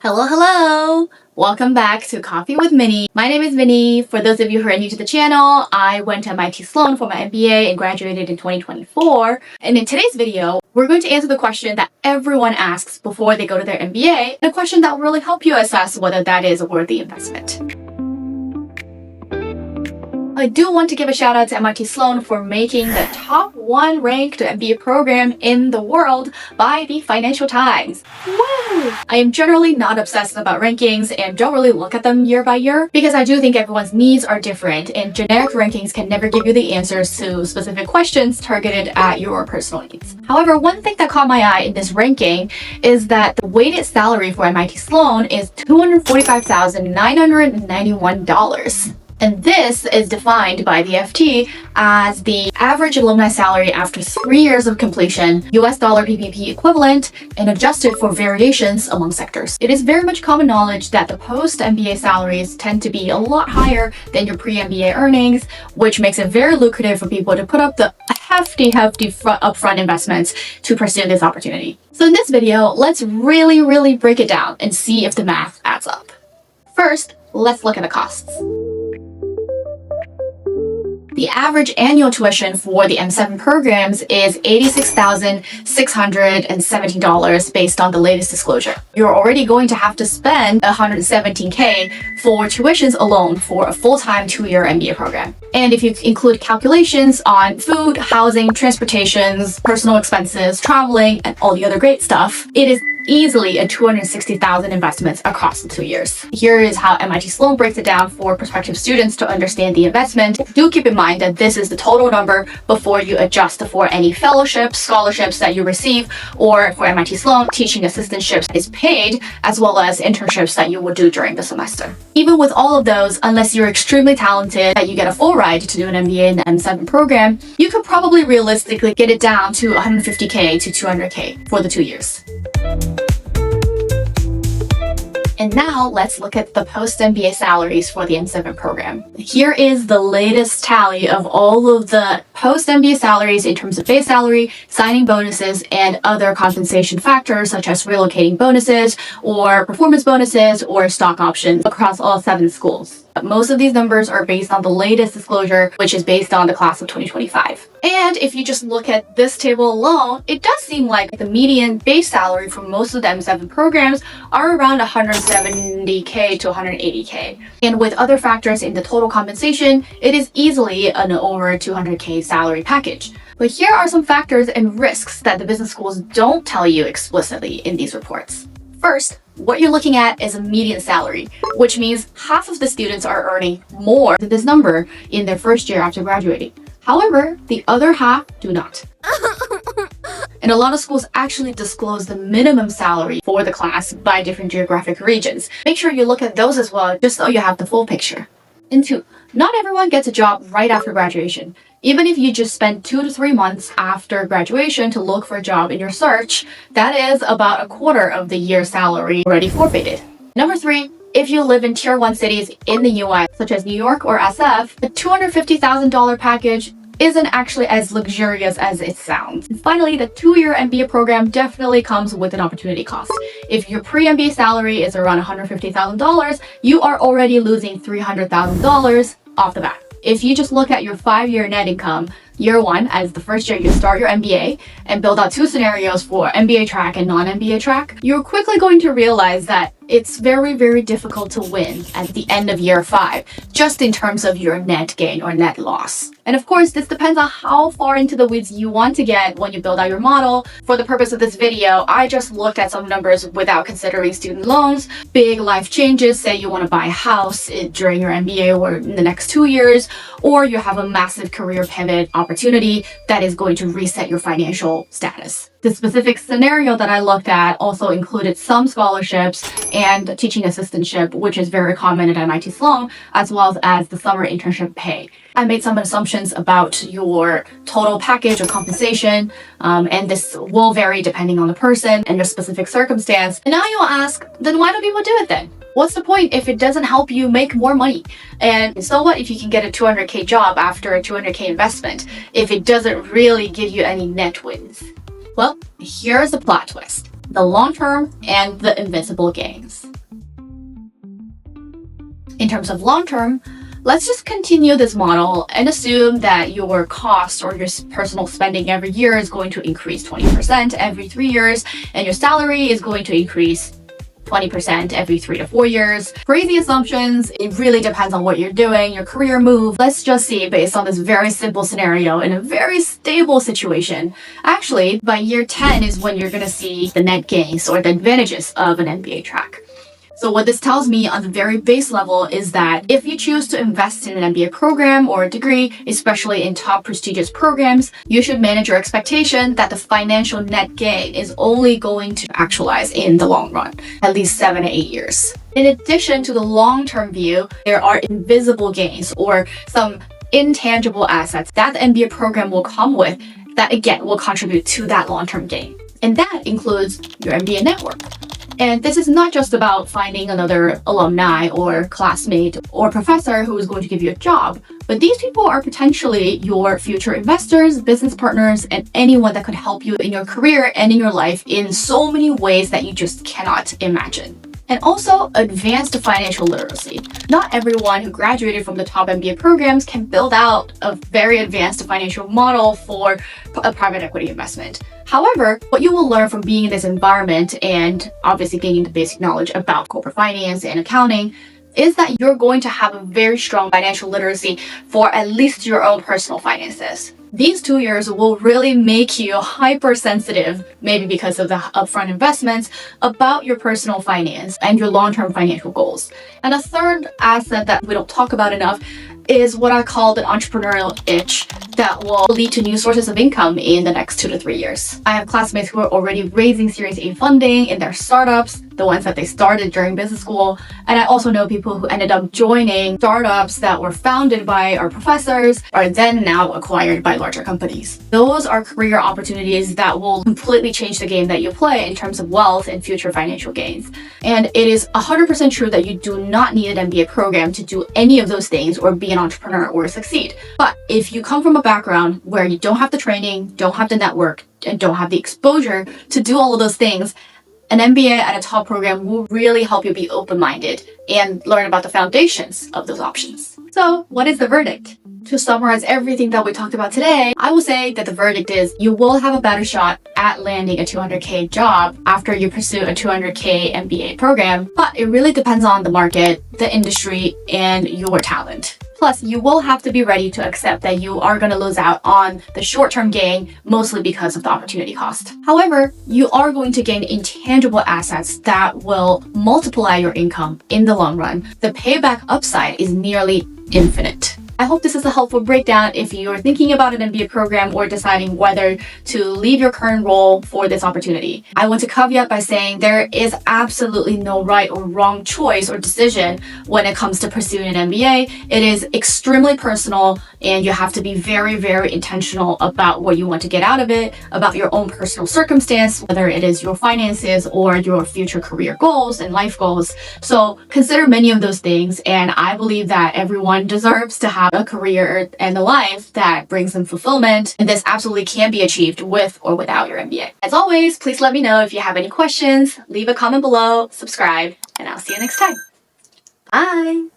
Hello! Welcome back to Coffee with Minnie. My name is Minnie. For those of you who are new to the channel, I went to MIT Sloan for my MBA and graduated in 2024. And in today's video, we're going to answer the question that everyone asks before they go to their MBA, a question that will really help you assess whether that is a worthy investment. I do want to give a shout out to MIT Sloan for making the top 1 ranked MBA program in the world by the Financial Times. Woo! I am generally not obsessed about rankings and don't really look at them year by year because I do think everyone's needs are different and generic rankings can never give you the answers to specific questions targeted at your personal needs. However, one thing that caught my eye in this ranking is that the weighted salary for MIT Sloan is $245,991. And this is defined by the FT as the average alumni salary after 3 years of completion, US dollar PPP equivalent, and adjusted for variations among sectors. It is very much common knowledge that the post-MBA salaries tend to be a lot higher than your pre-MBA earnings, which makes it very lucrative for people to put up the hefty upfront investments to pursue this opportunity. So in this video, let's really break it down and see if the math adds up. First, let's look at the costs. The average annual tuition for the M7 programs is $86,617 based on the latest disclosure. You're already going to have to spend $117K for tuitions alone for a full-time 2-year MBA program. And if you include calculations on food, housing, transportations, personal expenses, traveling, and all the other great stuff, it is easily a $260,000 investment across the 2 years. Here is how MIT Sloan breaks it down for prospective students to understand the investment. Do keep in mind that this is the total number before you adjust for any fellowships, scholarships that you receive, or for MIT Sloan, teaching assistantships is paid, as well as internships that you will do during the semester. Even with all of those, unless you're extremely talented, that you get a full ride to do an MBA in the M7 program, you could probably realistically get it down to $150K to $200K for the 2 years. And now let's look at the post-MBA salaries for the M7 program. Here is the latest tally of all of the post-MBA salaries in terms of base salary, signing bonuses, and other compensation factors such as relocating bonuses or performance bonuses or stock options across all 7 schools. Most of these numbers are based on the latest disclosure, which is based on the class of 2025. And if you just look at this table alone, it does seem like the median base salary for most of the M7 programs are around $170K to $180K. And with other factors in the total compensation, it is easily an over $200K salary package. But here are some factors and risks that the business schools don't tell you explicitly in these reports. First, what you're looking at is a median salary, which means half of the students are earning more than this number in their first year after graduating. However, the other half do not. And a lot of schools actually disclose the minimum salary for the class by different geographic regions. Make sure you look at those as well, just so you have the full picture. And 2, not everyone gets a job right after graduation. Even if you just spend 2 to 3 months after graduation to look for a job in your search, that is about a quarter of the year's salary already forfeited. Number 3, if you live in Tier 1 cities in the US, such as New York or SF, the $250,000 package isn't actually as luxurious as it sounds. And finally, the 2-year MBA program definitely comes with an opportunity cost. If your pre-MBA salary is around $150,000, you are already losing $300,000 off the bat. If you just look at your 5-year net income, year 1 as the first year you start your MBA and build out 2 scenarios for MBA track and non-MBA track, you're quickly going to realize that it's very difficult to win at the end of year 5, just in terms of your net gain or net loss. And of course, this depends on how far into the weeds you want to get when you build out your model. For the purpose of this video, I just looked at some numbers without considering student loans, big life changes, say you want to buy a house during your MBA or in the next 2 years, or you have a massive career pivot opportunity that is going to reset your financial status. The specific scenario that I looked at also included some scholarships and teaching assistantship, which is very common at MIT Sloan, as well as the summer internship pay. I made some assumptions about your total package of compensation, and this will vary depending on the person and their specific circumstance. And now you'll ask, then why do people do it then? What's the point if it doesn't help you make more money? And so what if you can get a $200K job after a $200K investment if it doesn't really give you any net wins? Well, here's the plot twist: the long term and the invisible gains. In terms of long term, let's just continue this model and assume that your cost or your personal spending every year is going to increase 20% every 3 years, and your salary is going to increase 20% every 3 to 4 years. Crazy assumptions. It really depends on what you're doing, your career move. Let's just see, based on this very simple scenario in a very stable situation. Actually, by year 10 is when you're going to see the net gains or the advantages of an MBA track. So what this tells me on the very base level is that if you choose to invest in an MBA program or a degree, especially in top prestigious programs, you should manage your expectation that the financial net gain is only going to actualize in the long run, at least 7 to 8 years. In addition to the long-term view, there are invisible gains or some intangible assets that the MBA program will come with that again will contribute to that long-term gain. And that includes your MBA network. And this is not just about finding another alumni or classmate or professor who is going to give you a job, but these people are potentially your future investors, business partners, and anyone that could help you in your career and in your life in so many ways that you just cannot imagine. And also advanced financial literacy. Not everyone who graduated from the top MBA programs can build out a very advanced financial model for a private equity investment. However, what you will learn from being in this environment and obviously gaining the basic knowledge about corporate finance and accounting is that you're going to have a very strong financial literacy for at least your own personal finances. These 2 years will really make you hypersensitive, maybe because of the upfront investments, about your personal finance and your long-term financial goals. And a third asset that we don't talk about enough is what I call the entrepreneurial itch that will lead to new sources of income in the next 2 to 3 years. I have classmates who are already raising Series A funding in their startups, the ones that they started during business school. And I also know people who ended up joining startups that were founded by our professors are then now acquired by larger companies. Those are career opportunities that will completely change the game that you play in terms of wealth and future financial gains. And it is 100% true that you do not need an MBA program to do any of those things or be an entrepreneur or succeed. But if you come from a background where you don't have the training, don't have the network, and don't have the exposure to do all of those things, an MBA at a top program will really help you be open-minded and learn about the foundations of those options. So, what is the verdict? To summarize everything that we talked about today, I will say that the verdict is you will have a better shot at landing a 200K job after you pursue a 200K MBA program, but it really depends on the market, the industry, and your talent. Plus, you will have to be ready to accept that you are going to lose out on the short-term gain, mostly because of the opportunity cost. However, you are going to gain intangible assets that will multiply your income in the long run. The payback upside is nearly infinite. I hope this is a helpful breakdown if you're thinking about an MBA program or deciding whether to leave your current role for this opportunity. I want to caveat by saying there is absolutely no right or wrong choice or decision when it comes to pursuing an MBA. It is extremely personal and you have to be very, very intentional about what you want to get out of it, about your own personal circumstance, whether it is your finances or your future career goals and life goals. So consider many of those things, and I believe that everyone deserves to have a career and a life that brings them fulfillment, and this absolutely can be achieved with or without your MBA. As always, please let me know if you have any questions, leave a comment below, subscribe, and I'll see you next time. Bye!